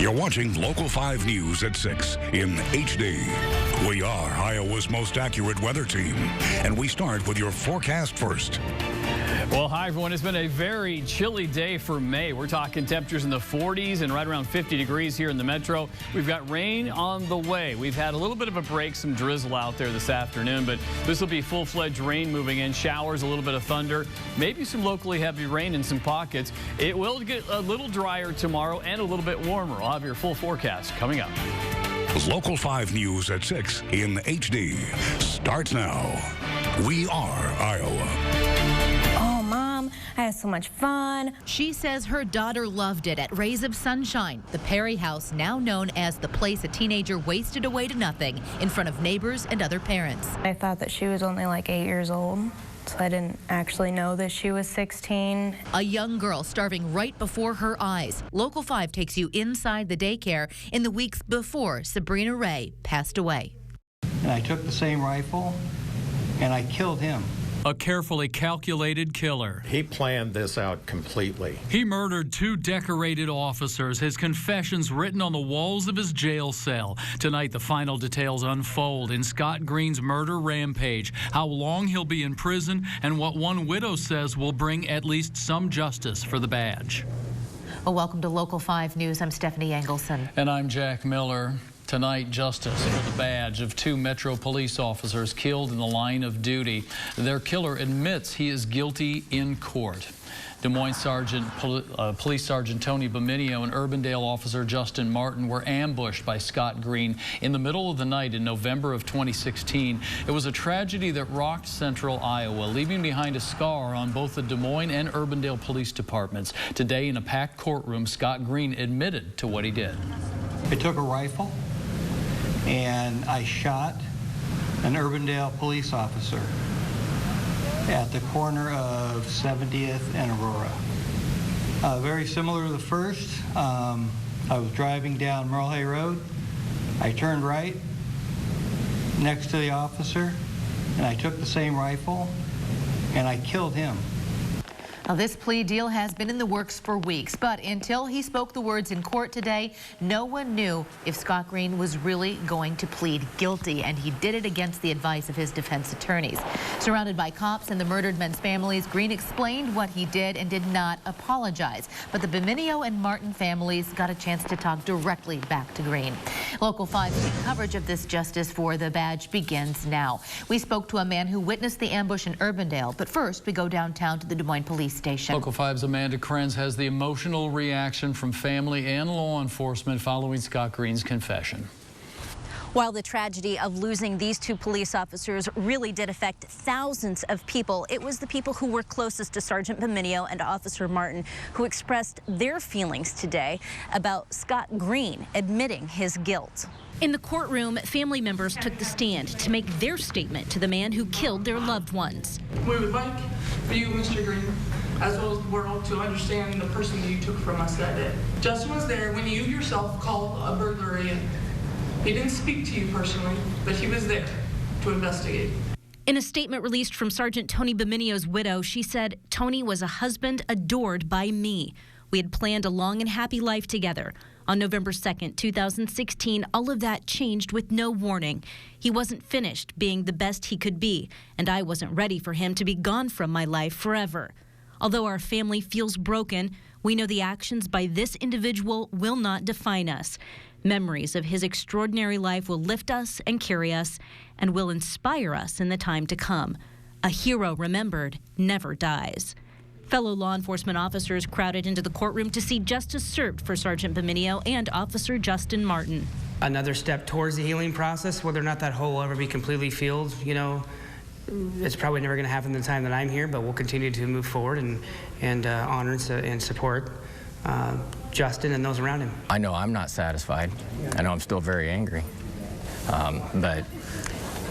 You're watching Local 5 News at 6 in HD. We are Iowa's most accurate weather team, and we start with your forecast first. Well, hi, everyone. It's been a very chilly day for May. We're talking temperatures in the 40s and right around 50 degrees here in the metro. We've got rain on the way. We've had a little bit of a break, some drizzle out there this afternoon, but this will be full-fledged rain moving in, showers, a little bit of thunder, maybe some locally heavy rain in some pockets. It will get a little drier tomorrow and a little bit warmer. I'll have your full forecast coming up. Local 5 News at 6 in HD starts now. We are Iowa. I had so much fun. She says her daughter loved it at Rays of Sunshine, the Perry house now known as the place a teenager wasted away to nothing in front of neighbors and other parents. I thought that she was only like 8 years old, so I didn't actually know that she was 16. A young girl starving right before her eyes. Local 5 takes you inside the daycare in the weeks before Sabrina Ray passed away. And I took the same rifle and I killed him. A carefully calculated killer. He planned this out completely. He murdered 2 decorated officers, his confessions written on the walls of his jail cell. Tonight, the final details unfold in Scott Green's murder rampage, how long he'll be in prison, and what one widow says will bring at least some justice for the badge. Well, welcome to Local 5 News. I'm Stephanie Engelson. And I'm Jack Miller. Tonight, justice for the badge of 2 Metro police officers killed in the line of duty. Their killer admits he is guilty in court. Des Moines Police Sergeant Tony Beminio and Urbandale Officer Justin Martin were ambushed by Scott Green in the middle of the night in November of 2016. It was a tragedy that rocked central Iowa, leaving behind a scar on both the Des Moines and Urbandale police departments. Today, in a packed courtroom, Scott Green admitted to what he did. I took a rifle and I shot an Urbandale police officer at the corner of 70th and Aurora. Very similar to the first. I was driving down Merle Hay Road. I turned right next to the officer and I took the same rifle and I killed him. Now, this plea deal has been in the works for weeks, but until he spoke the words in court today, no one knew if Scott Green was really going to plead guilty, and he did it against the advice of his defense attorneys. Surrounded by cops and the murdered men's families, Green explained what he did and did not apologize. But the Beminio and Martin families got a chance to talk directly back to Green. Local 5's coverage of this justice for the badge begins now. We spoke to a man who witnessed the ambush in Urbandale, but first we go downtown to the Des Moines Police Station. Local 5's Amanda Krenz has the emotional reaction from family and law enforcement following Scott Green's confession. While the tragedy of losing these 2 police officers really did affect thousands of people, it was the people who were closest to Sergeant Beminio and Officer Martin who expressed their feelings today about Scott Green admitting his guilt. In the courtroom, family members took the stand to make their statement to the man who killed their loved ones. We would like for you, Mr. Green, as well as the world, to understand the person that you took from us that day. Justin was there when you yourself called a burglary in. He didn't speak to you personally, but he was there to investigate. In a statement released from Sergeant Tony Beminio's widow, she said, "Tony was a husband adored by me. We had planned a long and happy life together. On November 2nd, 2016, all of that changed with no warning. He wasn't finished being the best he could be, and I wasn't ready for him to be gone from my life forever. Although our family feels broken, we know the actions by this individual will not define us. Memories of his extraordinary life will lift us and carry us and will inspire us in the time to come. A hero remembered never dies." Fellow law enforcement officers crowded into the courtroom to see justice served for Sergeant Beminio and Officer Justin Martin. Another step towards the healing process, whether or not that hole will ever be completely healed, you know, it's probably never going to happen in the time that I'm here, but we'll continue to move forward and honor and support Justin and those around him. I know I'm not satisfied. I know I'm still very angry. But,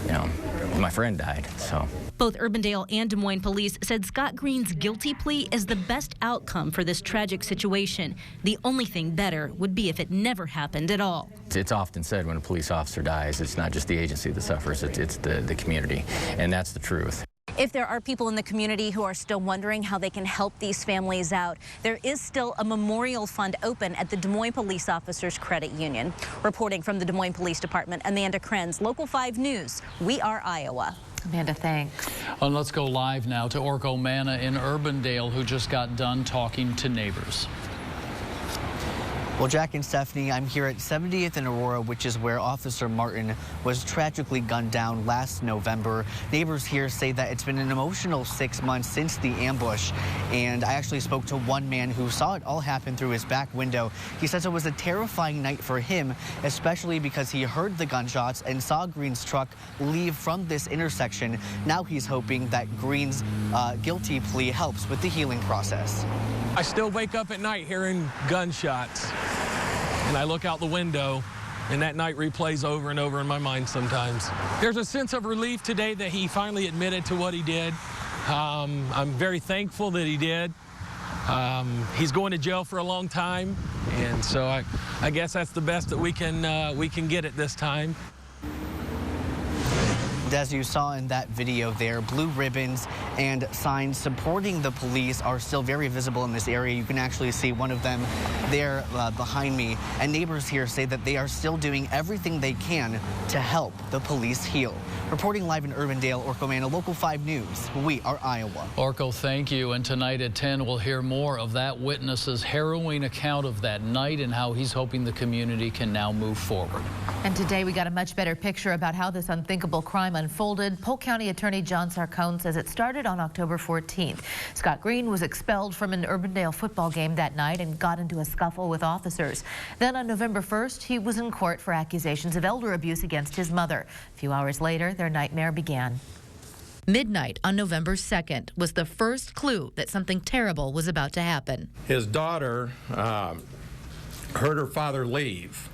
you know, my friend died, so. Both Urbandale and Des Moines police said Scott Green's guilty plea is the best outcome for this tragic situation. The only thing better would be if it never happened at all. It's often said when a police officer dies, it's not just the agency that suffers, it's the community, and that's the truth. If there are people in the community who are still wondering how they can help these families out, there is still a memorial fund open at the Des Moines Police Officers Credit Union. Reporting from the Des Moines Police Department, Amanda Krenz, Local 5 News. We are Iowa. Amanda, thanks. And let's go live now to Orko Manna in Urbandale, who just got done talking to neighbors. Well, Jack and Stephanie, I'm here at 70th and Aurora, which is where Officer Martin was tragically gunned down last November. Neighbors here say that it's been an emotional 6 months since the ambush, and I actually spoke to one man who saw it all happen through his back window. He says it was a terrifying night for him, especially because he heard the gunshots and saw Green's truck leave from this intersection. Now he's hoping that Green's guilty plea helps with the healing process. I still wake up at night hearing gunshots, and I look out the window, and that night replays over and over in my mind sometimes. There's a sense of relief today that he finally admitted to what he did. I'm very thankful that he did. He's going to jail for a long time, and so I guess that's the best that we can get at this time. As you saw in that video there, blue ribbons and signs supporting the police are still very visible in this area. You can actually see one of them there behind me. And neighbors here say that they are still doing everything they can to help the police heal. Reporting live in Urbandale, Orko Manna, Local 5 News. We are Iowa. Orko, thank you. And tonight at 10, we'll hear more of that witness's harrowing account of that night and how he's hoping the community can now move forward. And today we got a much better picture about how this unthinkable crime unfolded. Polk County Attorney John Sarcone says it started on October 14th. Scott Green was expelled from an Urbandale football game that night and got into a scuffle with officers. Then on November 1st, he was in court for accusations of elder abuse against his mother. A few hours later, their nightmare began. Midnight on November 2nd was the first clue that something terrible was about to happen. His daughter heard her father leave.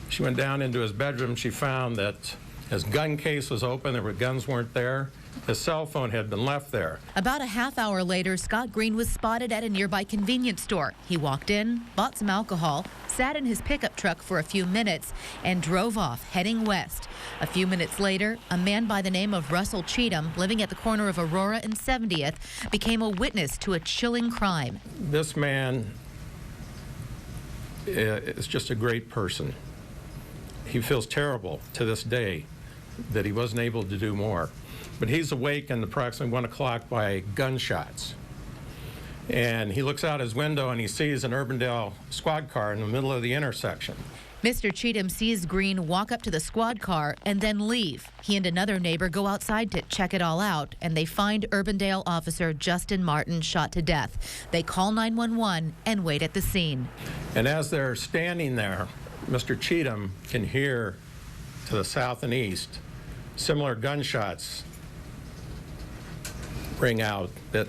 She went down into his bedroom. She found that his gun case was open. There were guns weren't there. His cell phone had been left there. About a half hour later, Scott Green was spotted at a nearby convenience store. He walked in, bought some alcohol, sat in his pickup truck for a few minutes, and drove off, heading west. A few minutes later, a man by the name of Russell Cheatham, living at the corner of Aurora and 70th, became a witness to a chilling crime. This man is just a great person. He feels terrible to this day that he wasn't able to do more. But he's awakened approximately 1 o'clock by gunshots. And he looks out his window and he sees an Urbandale squad car in the middle of the intersection. Mr. Cheatham sees Green walk up to the squad car and then leave. He and another neighbor go outside to check it all out, and they find Urbandale officer Justin Martin shot to death. They call 911 and wait at the scene. And as they're standing there, Mr. Cheatham can hear to the south and east similar gunshots ring out that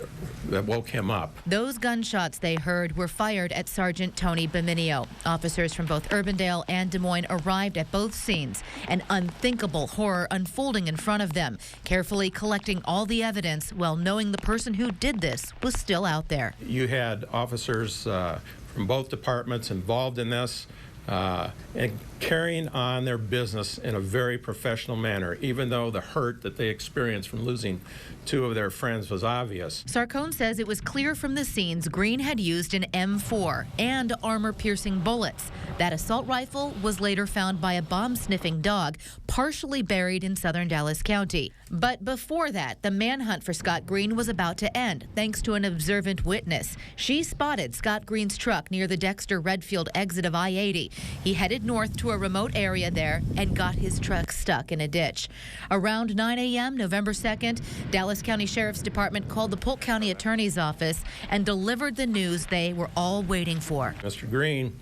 woke him up. Those gunshots they heard were fired at Sergeant Tony Beminio. Officers from both Urbandale and Des Moines arrived at both scenes, an unthinkable horror unfolding in front of them, carefully collecting all the evidence while knowing the person who did this was still out there. You had officers from both departments involved in this and carrying on their business in a very professional manner, even though the hurt that they experienced from losing two of their friends was obvious. Sarcone says it was clear from the scenes Green had used an M4 and armor-piercing bullets. That assault rifle was later found by a bomb-sniffing dog, partially buried in southern Dallas County. But before that, the manhunt for Scott Green was about to end, thanks to an observant witness. She spotted Scott Green's truck near the Dexter Redfield exit of I-80. He headed north to a remote area there and got his truck stuck in a ditch. Around 9 a.m. November 2nd, Dallas County Sheriff's Department called the Polk County Attorney's Office and delivered the news they were all waiting for. Mr. Green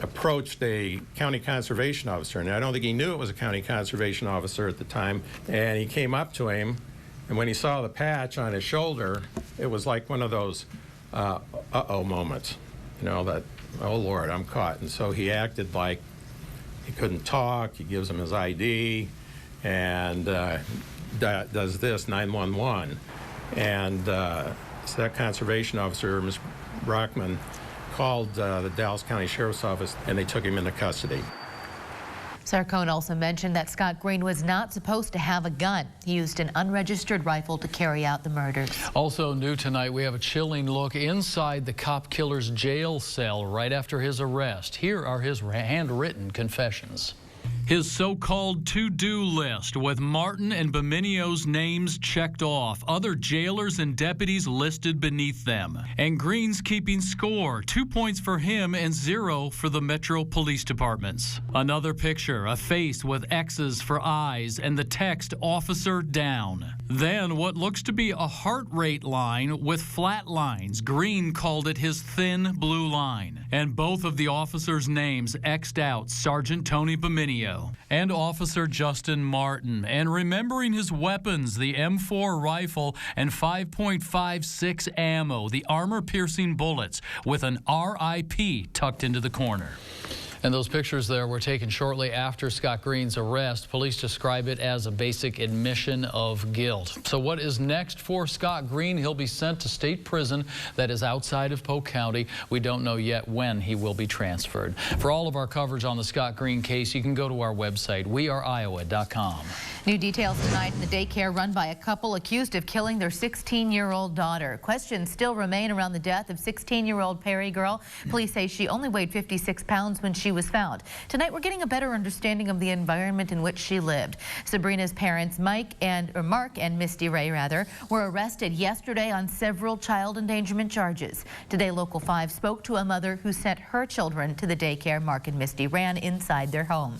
approached a county conservation officer, and I don't think he knew it was a county conservation officer at the time, and he came up to him, and when he saw the patch on his shoulder, it was like one of those uh-oh moments, you know, that, oh Lord, I'm caught. And so he acted like he couldn't talk. He gives him his ID and does this, 911. And so that conservation officer, Ms. Brockman, called the Dallas County Sheriff's Office, and they took him into custody. Sarcone also mentioned that Scott Green was not supposed to have a gun. He used an unregistered rifle to carry out the murders. Also new tonight, we have a chilling look inside the cop killer's jail cell right after his arrest. Here are his handwritten confessions. His so-called to-do list with Martin and Beminio's names checked off, other jailers and deputies listed beneath them. And Green's keeping score, 2 points for him and 0 for the Metro Police Departments. Another picture, a face with X's for eyes and the text "Officer down." Then what looks to be a heart rate line with flat lines. Green called it his thin blue line. And both of the officers' names X'd out, Sergeant Tony Beminio and Officer Justin Martin. And remembering his weapons, the M4 rifle and 5.56 ammo, the armor-piercing bullets with an RIP tucked into the corner. And those pictures there were taken shortly after Scott Green's arrest. Police describe it as a basic admission of guilt. So what is next for Scott Green? He'll be sent to state prison that is outside of Polk County. We don't know yet when he will be transferred. For all of our coverage on the Scott Green case, you can go to our website, weareiowa.com. New details tonight in the daycare run by a couple accused of killing their 16-year-old daughter. Questions still remain around the death of 16-year-old Perry Girl. Police say she only weighed 56 pounds when she was found. Tonight, we're getting a better understanding of the environment in which she lived. Sabrina's parents, Mark and Misty Ray, were arrested yesterday on several child endangerment charges. Today, Local 5 spoke to a mother who sent her children to the daycare Mark and Misty ran inside their home.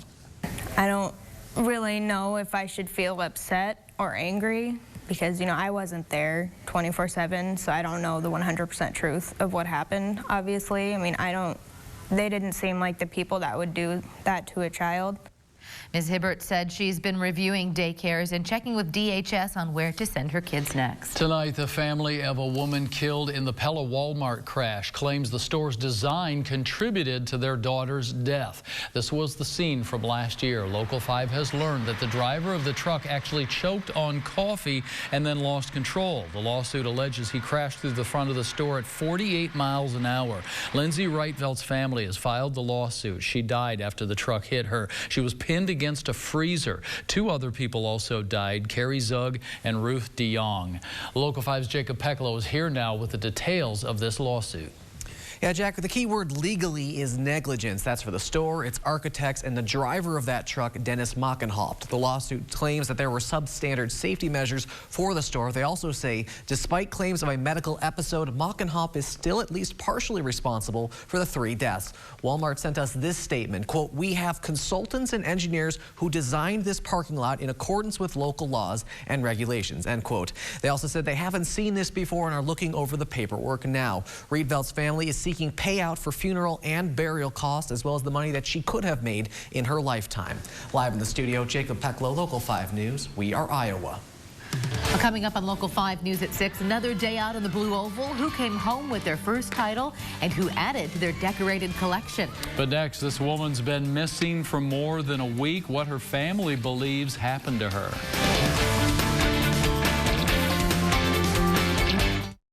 I don't really know if I should feel upset or angry because, you know, I wasn't there 24/7, so I don't know the 100% truth of what happened, obviously. I mean, they didn't seem like the people that would do that to a child. Ms. Hibbert said she's been reviewing daycares and checking with DHS on where to send her kids next. Tonight, the family of a woman killed in the Pella Walmart crash claims the store's design contributed to their daughter's death. This was the scene from last year. Local 5 has learned that the driver of the truck actually choked on coffee and then lost control. The lawsuit alleges he crashed through the front of the store at 48 miles an hour. Lindsay Reitveld's family has filed the lawsuit. She died after the truck hit her. She was pinned against a freezer. 2 other people also died, Carrie Zug and Ruth DeYoung. Local 5's Jacob Peklo is here now with the details of this lawsuit. Yeah, Jack, the key word legally is negligence. That's for the store, its architects, and the driver of that truck, Dennis Mockenhaupt. The lawsuit claims that there were substandard safety measures for the store. They also say, despite claims of a medical episode, Mockenhaupt is still at least partially responsible for the 3 deaths. Walmart sent us this statement, quote, "We have consultants and engineers who designed this parking lot in accordance with local laws and regulations," end quote. They also said they haven't seen this before and are looking over the paperwork now. Reitveld's family is seeking payout for funeral and burial costs, as well as the money that she could have made in her lifetime. Live in the studio, Jacob Peklo, Local 5 News. We are Iowa. Coming up on Local 5 News at 6, another day out in the Blue Oval, who came home with their first title and who added to their decorated collection. But next, this woman's been missing for more than a week. What her family believes happened to her.